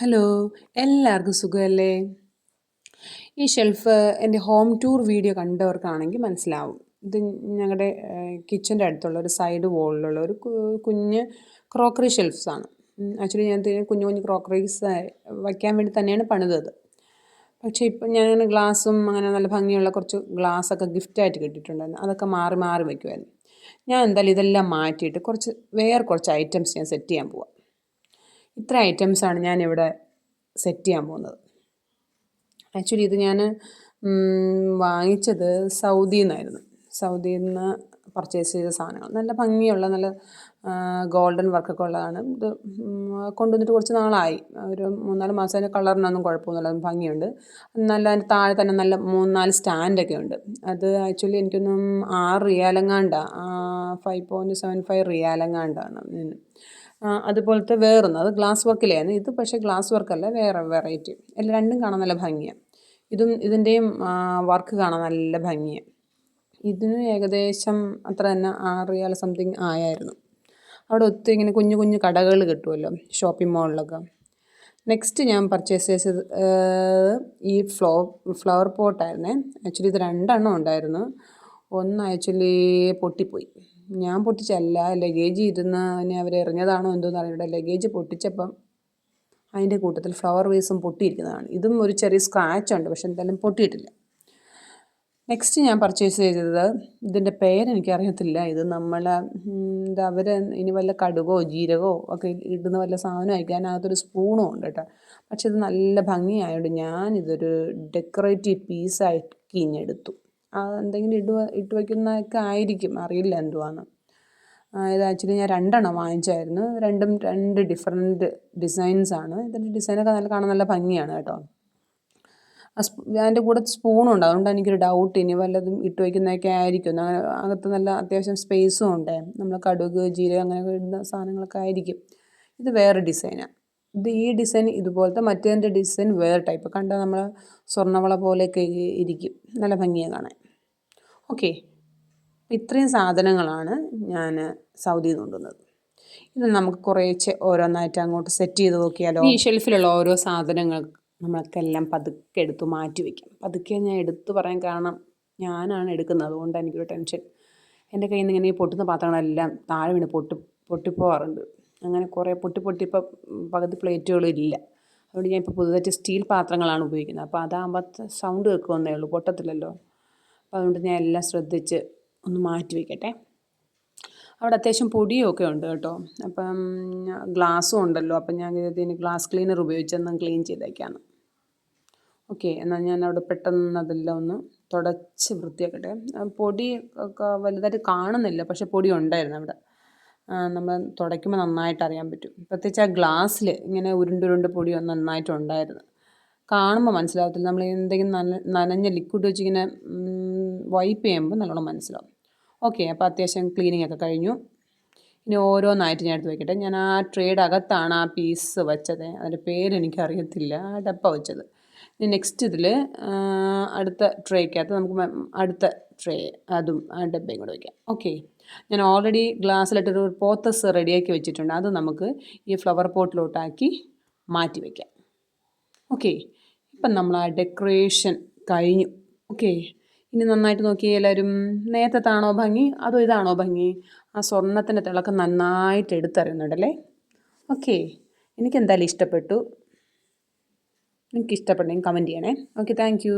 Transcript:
Hello, എല്ലാവർക്കും സുഖമല്ലേ? ഈ ഷെൽഫ് എൻ്റെ ഹോം ടൂർ വീഡിയോ കണ്ടവർക്കാണെങ്കിൽ മനസ്സിലാവും. ഇത് ഞങ്ങളുടെ കിച്ചൻ്റെ അടുത്തുള്ള ഒരു സൈഡ് വോളിലുള്ള ഒരു കുഞ്ഞ് ക്രോക്കറി ഷെൽഫ്സാണ്. ആക്ച്വലി ഞാൻ കുഞ്ഞു കുഞ്ഞു ക്രോക്കറീസ് വയ്ക്കാൻ വേണ്ടി തന്നെയാണ് പണിതത്. പക്ഷേ ഇപ്പം ഞാൻ ഗ്ലാസും അങ്ങനെ നല്ല ഭംഗിയുള്ള കുറച്ച് ഗ്ലാസ്സൊക്കെ ഗിഫ്റ്റായിട്ട് കിട്ടിയിട്ടുണ്ടായിരുന്നു. അതൊക്കെ മാറി മാറി വയ്ക്കുമായിരുന്നു. ഞാൻ എന്തായാലും ഇതെല്ലാം മാറ്റിയിട്ട് വേറെ കുറച്ച് ഐറ്റംസ് ഞാൻ സെറ്റ് ചെയ്യാൻ പോവാം. ഇത്ര ഐറ്റംസാണ് ഞാനിവിടെ സെറ്റ് ചെയ്യാൻ പോകുന്നത്. ആക്ച്വലി ഇത് ഞാൻ വാങ്ങിച്ചത് സൗദിയിൽ നിന്ന് പർച്ചേസ് ചെയ്ത സാധനങ്ങൾ. നല്ല ഭംഗിയുള്ള നല്ല ഗോൾഡൻ വർക്കൊക്കെ ഉള്ളതാണ്. ഇത് കൊണ്ടുവന്നിട്ട് കുറച്ച് നാളായി. ഒരു 3-4 മാസം. അതിൻ്റെ കളറിനൊന്നും കുഴപ്പമൊന്നുമില്ല, ഭംഗിയുണ്ട്. നല്ല അതിൻ്റെ താഴെ തന്നെ നല്ല 3-4 സ്റ്റാൻഡൊക്കെ ഉണ്ട്. അത് ആക്ച്വലി എനിക്കൊന്നും 6 റിയാലെങ്ങാണ്ടാണ്, 5.75 റിയാലെങ്ങാണ്ടാണ്. അതുപോലത്തെ വേറൊന്ന്, അത് ഗ്ലാസ് വർക്കിലായിരുന്നു. ഇത് പക്ഷേ ഗ്ലാസ് വർക്കല്ല, വേറെ വെറൈറ്റി. രണ്ടും കാണാൻ നല്ല ഭംഗിയാണ്. ഇതിൻ്റെയും വർക്ക് കാണാൻ നല്ല ഭംഗിയാണ്. ഇതിന് ഏകദേശം അത്ര തന്നെ 6 റിയാൽ സംതിങ് ആയായിരുന്നു. അവിടെ ഒത്തിരി ഇങ്ങനെ കുഞ്ഞു കുഞ്ഞു കടകൾ കിട്ടുമല്ലോ ഷോപ്പിംഗ് മോളിലൊക്കെ. നെക്സ്റ്റ് ഞാൻ പർച്ചേസ് ചെയ്തത് ഈ ഫ്ലവർ പോട്ടായിരുന്നേ. ആക്ച്വലി ഇത് 2 ഉണ്ടായിരുന്നു. ഒന്ന് ആക്ച്വലി പൊട്ടിപ്പോയി. ഞാൻ പൊട്ടിച്ചല്ല, ലഗേജ് ഇരുന്ന് അവർ എറിഞ്ഞതാണോ എന്തോന്ന് അറിയില്ല. ലഗേജ് പൊട്ടിച്ചപ്പം അതിൻ്റെ കൂട്ടത്തിൽ ഫ്ലവർ വേസും പൊട്ടിയിരിക്കുന്നതാണ്. ഇതും ഒരു ചെറിയ സ്ക്രാച്ച് ഉണ്ട്, പക്ഷെ എന്തായാലും പൊട്ടിയിട്ടില്ല. നെക്സ്റ്റ് ഞാൻ പർച്ചേസ് ചെയ്തത്, ഇതിൻ്റെ പേരെനിക്കറിയത്തില്ല. ഇത് അവർ ഇനി വല്ല കടുകോ ജീരകമോ ഒക്കെ ഇടുന്ന വല്ല സാധനമായിരിക്കും. അതിനകത്തൊരു സ്പൂണും ഉണ്ട് കേട്ടോ. പക്ഷെ ഇത് നല്ല ഭംഗിയായതുകൊണ്ട് ഞാനിതൊരു ഡെക്കറേറ്റീവ് പീസാക്കി ഇങ്ങെടുത്തു. എന്തെങ്കിലും ഇട്ട് വയ്ക്കുന്നതൊക്കെ ആയിരിക്കും, അറിയില്ല എന്തുവാന്ന്. ഇത് ആക്ച്വലി ഞാൻ 2 വാങ്ങിച്ചായിരുന്നു. രണ്ടും 2 ഡിഫറെൻറ്റ് ഡിസൈൻസാണ്. ഇതിൻ്റെ ഡിസൈനൊക്കെ കാണാൻ നല്ല ഭംഗിയാണ് കേട്ടോ. അതിൻ്റെ കൂടെ സ്പൂണും ഉണ്ട്. അതുകൊണ്ട് എനിക്കൊരു ഡൗട്ട്, ഇനി വല്ലതും ഇട്ട് വയ്ക്കുന്നതൊക്കെ ആയിരിക്കും. അകത്ത് നല്ല അത്യാവശ്യം സ്പേസും ഉണ്ട്. നമ്മൾ കടുക് ജീരകം അങ്ങനെ ഇടുന്ന സാധനങ്ങളൊക്കെ ആയിരിക്കും. ഇത് വേറെ ഡിസൈനാണ്. ഈ ഡിസൈൻ ഇതുപോലത്തെ, മറ്റേതിൻ്റെ ഡിസൈൻ വേറെ ടൈപ്പ്. കണ്ടാൽ നമ്മൾ സ്വർണ്ണവള പോലെയൊക്കെ ഇരിക്കും, നല്ല ഭംഗിയാണ് കാണാൻ. ഓക്കെ, ഇത്രയും സാധനങ്ങളാണ് ഞാൻ സൗദിയിൽ നിന്ന് കൊണ്ടുവന്നത്. ഇത് നമുക്ക് കുറേശ്ശെ ഓരോന്നായിട്ട് അങ്ങോട്ട് സെറ്റ് ചെയ്ത് നോക്കിയാലോ? ഈ ഷെൽഫിലുള്ള ഓരോ സാധനങ്ങൾ നമ്മൾക്കെല്ലാം പതുക്കെ എടുത്ത് മാറ്റി വയ്ക്കാം. പതുക്കെ ഞാൻ എടുത്തു പറയാൻ കാരണം, ഞാനാണ് എടുക്കുന്നത്, അതുകൊണ്ട് എനിക്കൊരു ടെൻഷൻ. എൻ്റെ കയ്യിൽ നിന്ന് ഇങ്ങനെ ഈ പൊട്ടുന്ന പാത്രങ്ങളെല്ലാം താഴെ വീണ് പൊട്ടിപ്പോവാറുണ്ട്. അങ്ങനെ കുറേ പൊട്ടിപ്പോൾ പകുതി പ്ലേറ്റുകളും ഇല്ല. അതുകൊണ്ട് ഞാൻ ഇപ്പോൾ പുതുതായിട്ട് സ്റ്റീൽ പാത്രങ്ങളാണ് ഉപയോഗിക്കുന്നത്. അപ്പോൾ അതാകുമ്പോൾ സൗണ്ട് കേൾക്കുമെന്നേ ഉള്ളൂ, പൊട്ടത്തില്ലല്ലോ. അപ്പോൾ അതുകൊണ്ട് ഞാൻ എല്ലാം ശ്രദ്ധിച്ച് ഒന്ന് മാറ്റി വയ്ക്കട്ടെ. അവിടെ അത്യാവശ്യം പൊടിയൊക്കെ ഉണ്ട് കേട്ടോ. അപ്പം ഗ്ലാസ്സും ഉണ്ടല്ലോ. അപ്പം ഞാൻ ഇതിന് ഗ്ലാസ് ക്ലീനർ ഉപയോഗിച്ചൊന്ന് ക്ലീൻ ചെയ്തേക്കാണ്. ഓക്കെ, എന്നാൽ ഞാൻ അവിടെ പെട്ടെന്ന് അതെല്ലാം ഒന്ന് തുടച്ച് വൃത്തിയാക്കട്ടെ. പൊടി ഒക്കെ വലുതായിട്ട് കാണുന്നില്ല, പക്ഷെ പൊടി ഉണ്ടായിരുന്നു അവിടെ. നമ്മൾ തുടയ്ക്കുമ്പോൾ നന്നായിട്ട് അറിയാൻ പറ്റും. പ്രത്യേകിച്ച് ആ ഗ്ലാസ്സിൽ ഇങ്ങനെ ഉരുണ്ടുരുണ്ട് പൊടി നന്നായിട്ടുണ്ടായിരുന്നു. കാണുമ്പോൾ മനസ്സിലാകത്തില്ല. നമ്മൾ എന്തെങ്കിലും നനഞ്ഞ ലിക്വിഡ് വെച്ചിങ്ങനെ വൈപ്പ് ചെയ്യുമ്പോൾ നല്ലോണം മനസ്സിലാവും. ഓക്കെ, അപ്പോൾ അത്യാവശ്യം ക്ലീനിങ് ഒക്കെ കഴിഞ്ഞു. ഇനി ഓരോന്നായിട്ട് ഞാൻ എടുത്ത് വയ്ക്കട്ടെ. ഞാൻ ആ ട്രേയുടെ അകത്താണ് ആ പീസ് വെച്ചത്. അതിൻ്റെ പേരെനിക്കറിയത്തില്ല, ആ ഡപ്പ വെച്ചത്. ഇനി നെക്സ്റ്റ് ഇതിൽ അടുത്ത ട്രേക്കകത്ത് നമുക്ക് അടുത്ത ട്രേ, അതും ആ ഡബ്ബയും കൂടെ വയ്ക്കാം. ഓക്കെ, ഞാൻ ഓൾറെഡി ഗ്ലാസ്സിലിട്ടൊരു പോത്തസ് റെഡിയാക്കി വെച്ചിട്ടുണ്ട്. അത് നമുക്ക് ഈ ഫ്ലവർ പോട്ടിലോട്ടാക്കി മാറ്റി വയ്ക്കാം. ഓക്കെ, ഇപ്പം നമ്മൾ ആ ഡെക്കറേഷൻ കഴിഞ്ഞു. ഓക്കെ, ഇനി നന്നായിട്ട് നോക്കി എല്ലാവരും. നേരത്താണോ ഭംഗി അതോ ഇതാണോ ഭംഗി? ആ സ്വർണ്ണത്തിൻ്റെ തിളക്കം നന്നായിട്ട് എടുത്തറിയുന്നുണ്ടല്ലേ. ഓക്കെ, എനിക്കെന്തായാലും ഇഷ്ടപ്പെട്ടു. നിങ്ങൾക്ക് ഇഷ്ടപ്പെട്ടെങ്കിൽ കമൻറ്റ് ചെയ്യണേ. Okay, thank you.